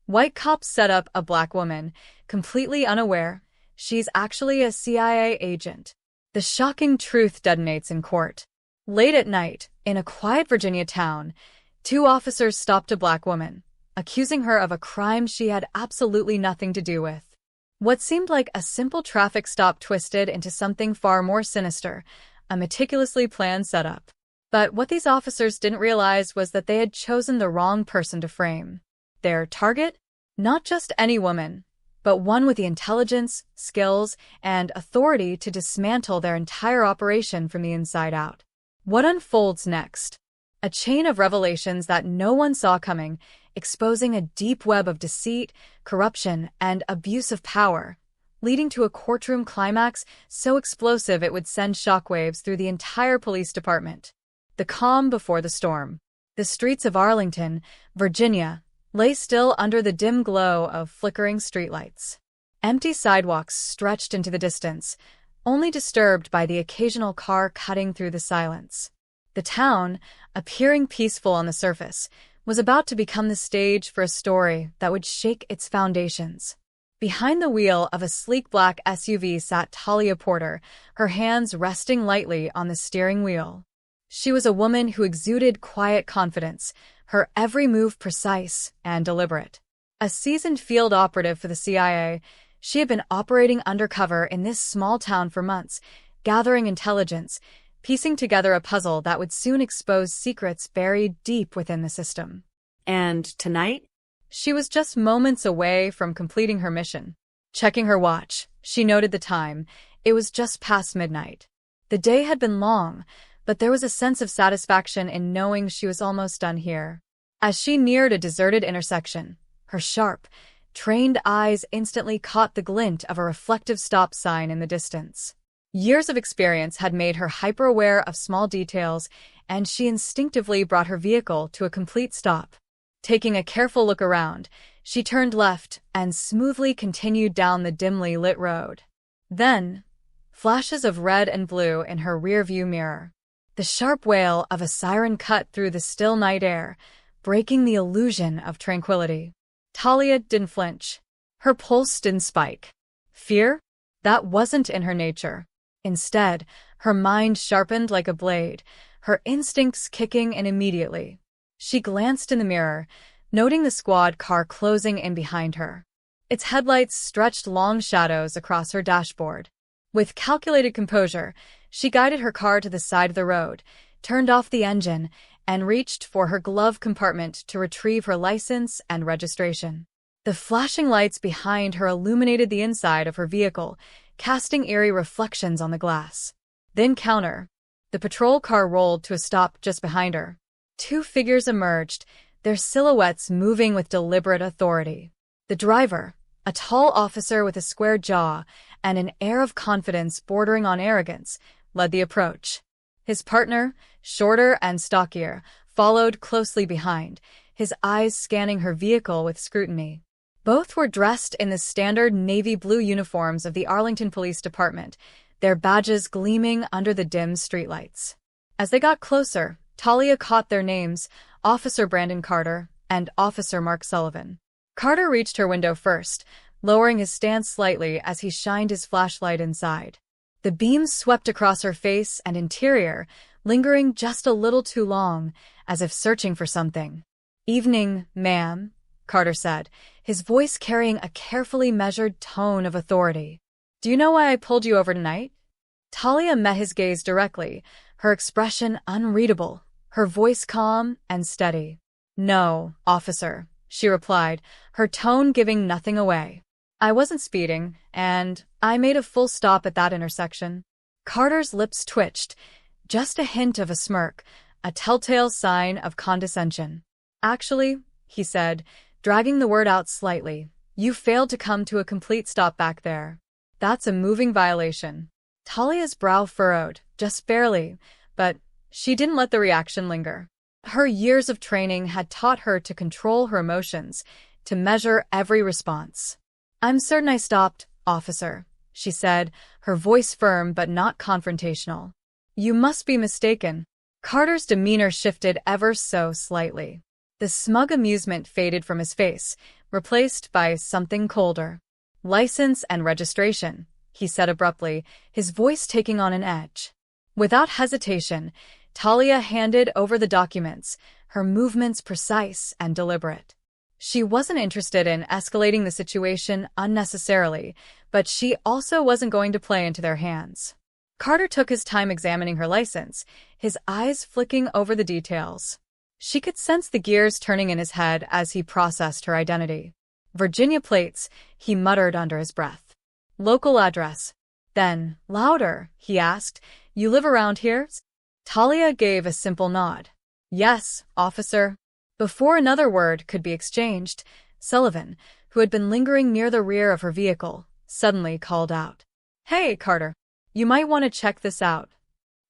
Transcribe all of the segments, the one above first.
White cops set up a black woman, completely unaware she's actually a CIA agent. The shocking truth detonates in court. Late at night, in a quiet Virginia town, two officers stopped a black woman, accusing her of a crime she had absolutely nothing to do with. What seemed like a simple traffic stop twisted into something far more sinister, a meticulously planned setup. But what these officers didn't realize was that they had chosen the wrong person to frame. Their target? Not just any woman, but one with the intelligence, skills, and authority to dismantle their entire operation from the inside out. What unfolds next? A chain of revelations that no one saw coming, exposing a deep web of deceit, corruption, and abuse of power, leading to a courtroom climax so explosive it would send shockwaves through the entire police department. The calm before the storm. The streets of Arlington, Virginia, lay still under the dim glow of flickering streetlights. Empty sidewalks stretched into the distance, only disturbed by the occasional car cutting through the silence. The town, appearing peaceful on the surface, was about to become the stage for a story that would shake its foundations. Behind the wheel of a sleek black SUV sat Talia Porter, her hands resting lightly on the steering wheel. She was a woman who exuded quiet confidence, her every move precise and deliberate. A seasoned field operative for the CIA, she had been operating undercover in this small town for months, gathering intelligence, piecing together a puzzle that would soon expose secrets buried deep within the system. And tonight? She was just moments away from completing her mission. Checking her watch, she noted the time. It was just past midnight. The day had been long, but there was a sense of satisfaction in knowing she was almost done here. As she neared a deserted intersection, her sharp, trained eyes instantly caught the glint of a reflective stop sign in the distance. Years of experience had made her hyper-aware of small details, and she instinctively brought her vehicle to a complete stop. Taking a careful look around, she turned left and smoothly continued down the dimly lit road. Then, flashes of red and blue in her rearview mirror. The sharp wail of a siren cut through the still night air, breaking the illusion of tranquility. Talia didn't flinch. Her pulse didn't spike. Fear? That wasn't in her nature. Instead, her mind sharpened like a blade, her instincts kicking in immediately. She glanced in the mirror, noting the squad car closing in behind her. Its headlights stretched long shadows across her dashboard. With calculated composure, she guided her car to the side of the road, turned off the engine, and reached for her glove compartment to retrieve her license and registration. The flashing lights behind her illuminated the inside of her vehicle, casting eerie reflections on the glass. Then counter. The patrol car rolled to a stop just behind her. Two figures emerged, their silhouettes moving with deliberate authority. The driver, a tall officer with a square jaw and an air of confidence bordering on arrogance, led the approach. His partner, shorter and stockier, followed closely behind, his eyes scanning her vehicle with scrutiny. Both were dressed in the standard navy blue uniforms of the Arlington Police Department, their badges gleaming under the dim streetlights. As they got closer, Talia caught their names, Officer Brandon Carter and Officer Mark Sullivan. Carter reached her window first, lowering his stance slightly as he shined his flashlight inside. The beams swept across her face and interior, lingering just a little too long, as if searching for something. "Evening, ma'am," Carter said, his voice carrying a carefully measured tone of authority. "Do you know why I pulled you over tonight?" Talia met his gaze directly, her expression unreadable, her voice calm and steady. "No, officer," she replied, her tone giving nothing away. "I wasn't speeding, and I made a full stop at that intersection." Carter's lips twitched, just a hint of a smirk, a telltale sign of condescension. "Actually," he said, dragging the word out slightly, "you failed to come to a complete stop back there. That's a moving violation." Talia's brow furrowed, just barely, but she didn't let the reaction linger. Her years of training had taught her to control her emotions, to measure every response. "I'm certain I stopped, officer," she said, her voice firm but not confrontational. "You must be mistaken." Carter's demeanor shifted ever so slightly. The smug amusement faded from his face, replaced by something colder. "License and registration," he said abruptly, his voice taking on an edge. Without hesitation, Talia handed over the documents, her movements precise and deliberate. She wasn't interested in escalating the situation unnecessarily, but she also wasn't going to play into their hands. Carter took his time examining her license, his eyes flicking over the details. She could sense the gears turning in his head as he processed her identity. "Virginia plates," he muttered under his breath. "Local address." Then, louder, he asked, "You live around here?" Talia gave a simple nod. "Yes, officer." Before another word could be exchanged, Sullivan, who had been lingering near the rear of her vehicle, suddenly called out, "Hey, Carter, you might want to check this out."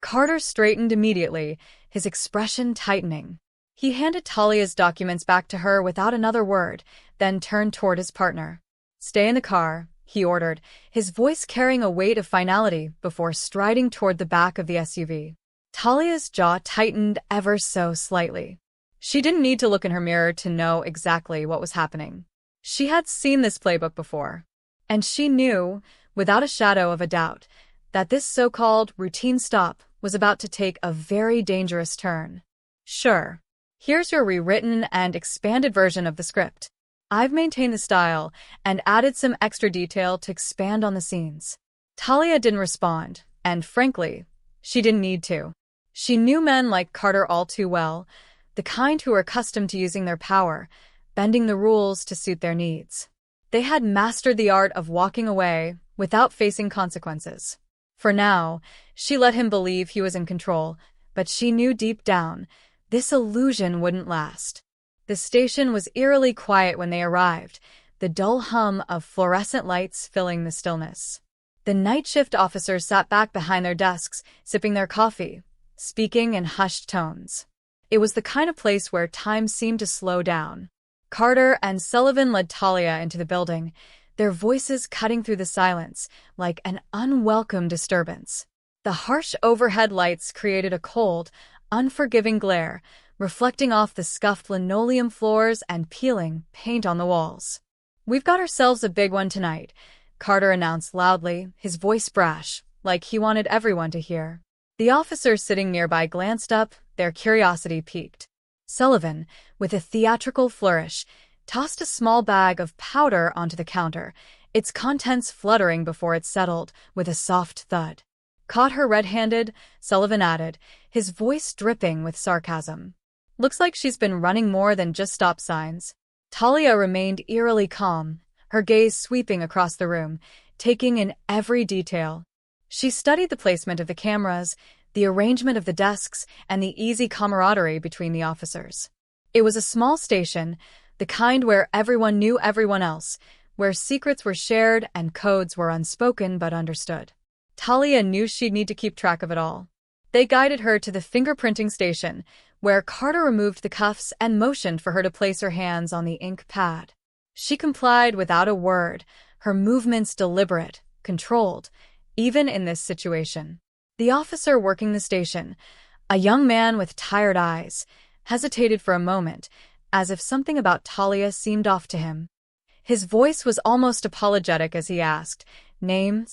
Carter straightened immediately, his expression tightening. He handed Talia's documents back to her without another word, then turned toward his partner. "Stay in the car," he ordered, his voice carrying a weight of finality before striding toward the back of the SUV. Talia's jaw tightened ever so slightly. She didn't need to look in her mirror to know exactly what was happening. She had seen this playbook before, and she knew, without a shadow of a doubt, that this so-called routine stop was about to take a very dangerous turn. "Sure. Here's your rewritten and expanded version of the script. I've maintained the style and added some extra detail to expand on the scenes." Talia didn't respond, and frankly, she didn't need to. She knew men like Carter all too well, the kind who were accustomed to using their power, bending the rules to suit their needs. They had mastered the art of walking away without facing consequences. For now, she let him believe he was in control, but she knew deep down, this illusion wouldn't last. The station was eerily quiet when they arrived, the dull hum of fluorescent lights filling the stillness. The night shift officers sat back behind their desks, sipping their coffee, speaking in hushed tones. It was the kind of place where time seemed to slow down. Carter and Sullivan led Talia into the building, their voices cutting through the silence like an unwelcome disturbance. The harsh overhead lights created a cold, unforgiving glare, reflecting off the scuffed linoleum floors and peeling paint on the walls. "We've got ourselves a big one tonight," Carter announced loudly, his voice brash, like he wanted everyone to hear. The officers sitting nearby glanced up, their curiosity piqued. Sullivan, with a theatrical flourish, tossed a small bag of powder onto the counter, its contents fluttering before it settled with a soft thud. "Caught her red-handed," Sullivan added, his voice dripping with sarcasm. "Looks like she's been running more than just stop signs." Talia remained eerily calm, her gaze sweeping across the room, taking in every detail. She studied the placement of the cameras, the arrangement of the desks, and the easy camaraderie between the officers. It was a small station, the kind where everyone knew everyone else, where secrets were shared and codes were unspoken but understood. Talia knew she'd need to keep track of it all. They guided her to the fingerprinting station, where Carter removed the cuffs and motioned for her to place her hands on the ink pad. She complied without a word, her movements deliberate, controlled, even in this situation. The officer working the station, a young man with tired eyes, hesitated for a moment, as if something about Talia seemed off to him. His voice was almost apologetic as he asked, "Name?"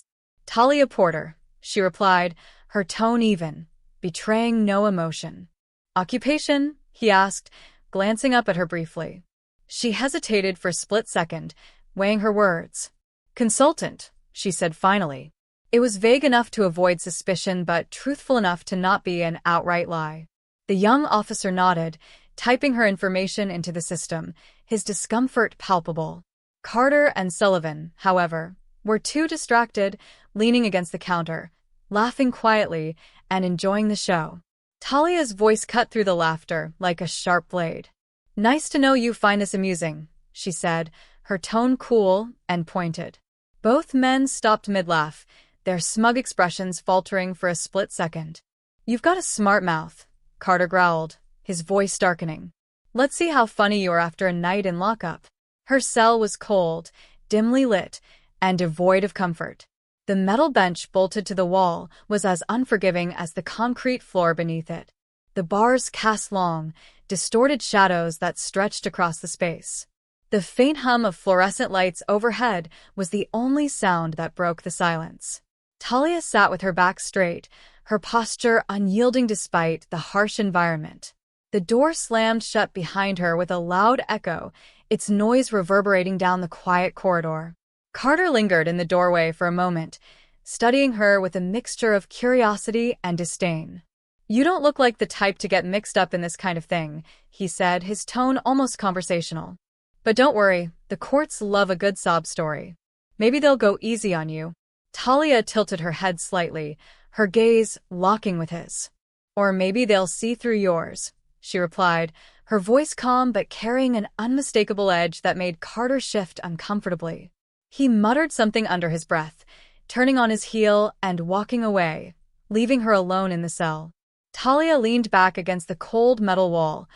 "Talia Porter," she replied, her tone even, betraying no emotion. "Occupation?" he asked, glancing up at her briefly. She hesitated for a split second, weighing her words. "Consultant," she said finally. It was vague enough to avoid suspicion but truthful enough to not be an outright lie. The young officer nodded, typing her information into the system, his discomfort palpable. Carter and Sullivan, however, were too distracted, leaning against the counter, laughing quietly and enjoying the show. Talia's voice cut through the laughter like a sharp blade. "Nice to know you find this amusing," she said, her tone cool and pointed. Both men stopped mid-laugh, their smug expressions faltering for a split second. "You've got a smart mouth," Carter growled, his voice darkening. "Let's see how funny you are after a night in lockup." Her cell was cold, dimly lit, and devoid of comfort. The metal bench bolted to the wall was as unforgiving as the concrete floor beneath it. The bars cast long, distorted shadows that stretched across the space. The faint hum of fluorescent lights overhead was the only sound that broke the silence. Talia sat with her back straight, her posture unyielding despite the harsh environment. The door slammed shut behind her with a loud echo, its noise reverberating down the quiet corridor. Carter lingered in the doorway for a moment, studying her with a mixture of curiosity and disdain. "You don't look like the type to get mixed up in this kind of thing," he said, his tone almost conversational. "But don't worry, the courts love a good sob story. Maybe they'll go easy on you." Talia tilted her head slightly, her gaze locking with his. "Or maybe they'll see through yours," she replied, her voice calm but carrying an unmistakable edge that made Carter shift uncomfortably. He muttered something under his breath, turning on his heel and walking away, leaving her alone in the cell. Talia leaned back against the cold metal wall,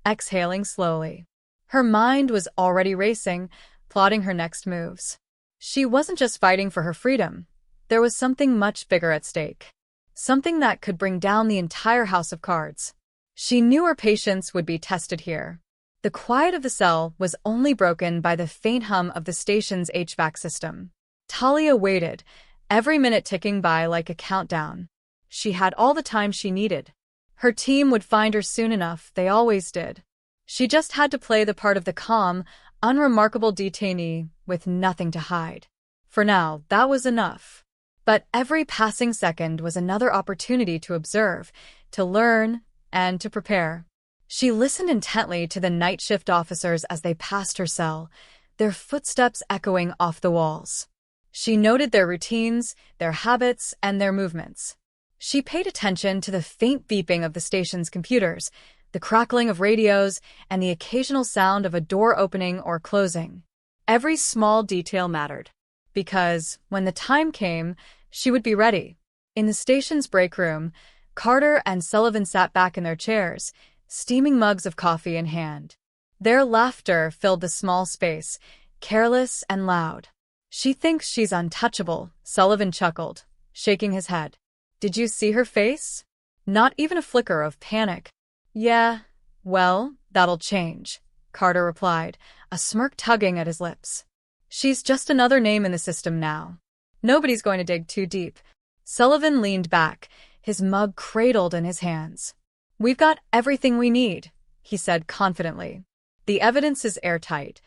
exhaling slowly. Her mind was already racing, plotting her next moves. She wasn't just fighting for her freedom. There was something much bigger at stake. Something that could bring down the entire house of cards. She knew her patience would be tested here. The quiet of the cell was only broken by the faint hum of the station's HVAC system. Talia waited, every minute ticking by like a countdown. She had all the time she needed. Her team would find her soon enough, they always did. She just had to play the part of the calm, unremarkable detainee with nothing to hide. For now, that was enough. But every passing second was another opportunity to observe, to learn, and to prepare. She listened intently to the night shift officers as they passed her cell, their footsteps echoing off the walls. She noted their routines, their habits, and their movements. She paid attention to the faint beeping of the station's computers, the crackling of radios, and the occasional sound of a door opening or closing. Every small detail mattered, because, when the time came, she would be ready. In the station's break room, Carter and Sullivan sat back in their chairs, steaming mugs of coffee in hand. Their laughter filled the small space, careless and loud. "She thinks she's untouchable," Sullivan chuckled, shaking his head. "Did you see her face? Not even a flicker of panic." "Yeah, well, that'll change," Carter replied, a smirk tugging at his lips. "She's just another name in the system now. Nobody's going to dig too deep." Sullivan leaned back, his mug cradled in his hands. "We've got everything we need," he said confidently. "The evidence is airtight."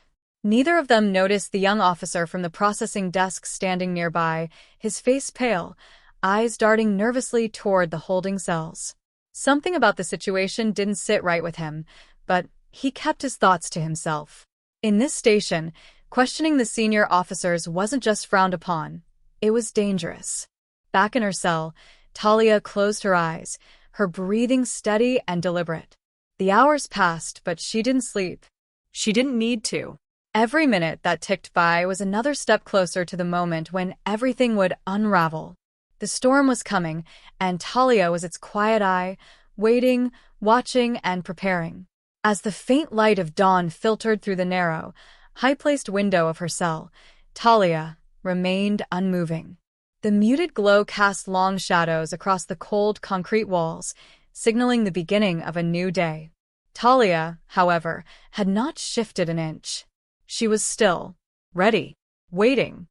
Neither of them noticed the young officer from the processing desk standing nearby, his face pale, eyes darting nervously toward the holding cells. Something about the situation didn't sit right with him, but he kept his thoughts to himself. In this station, questioning the senior officers wasn't just frowned upon, it was dangerous. Back in her cell, Talia closed her eyes, her breathing steady and deliberate. The hours passed, but she didn't sleep. She didn't need to. Every minute that ticked by was another step closer to the moment when everything would unravel. The storm was coming, and Talia was its quiet eye, waiting, watching, and preparing. As the faint light of dawn filtered through the narrow, high-placed window of her cell, Talia remained unmoving. The muted glow cast long shadows across the cold concrete walls, signaling the beginning of a new day. Talia, however, had not shifted an inch. She was still, ready, waiting.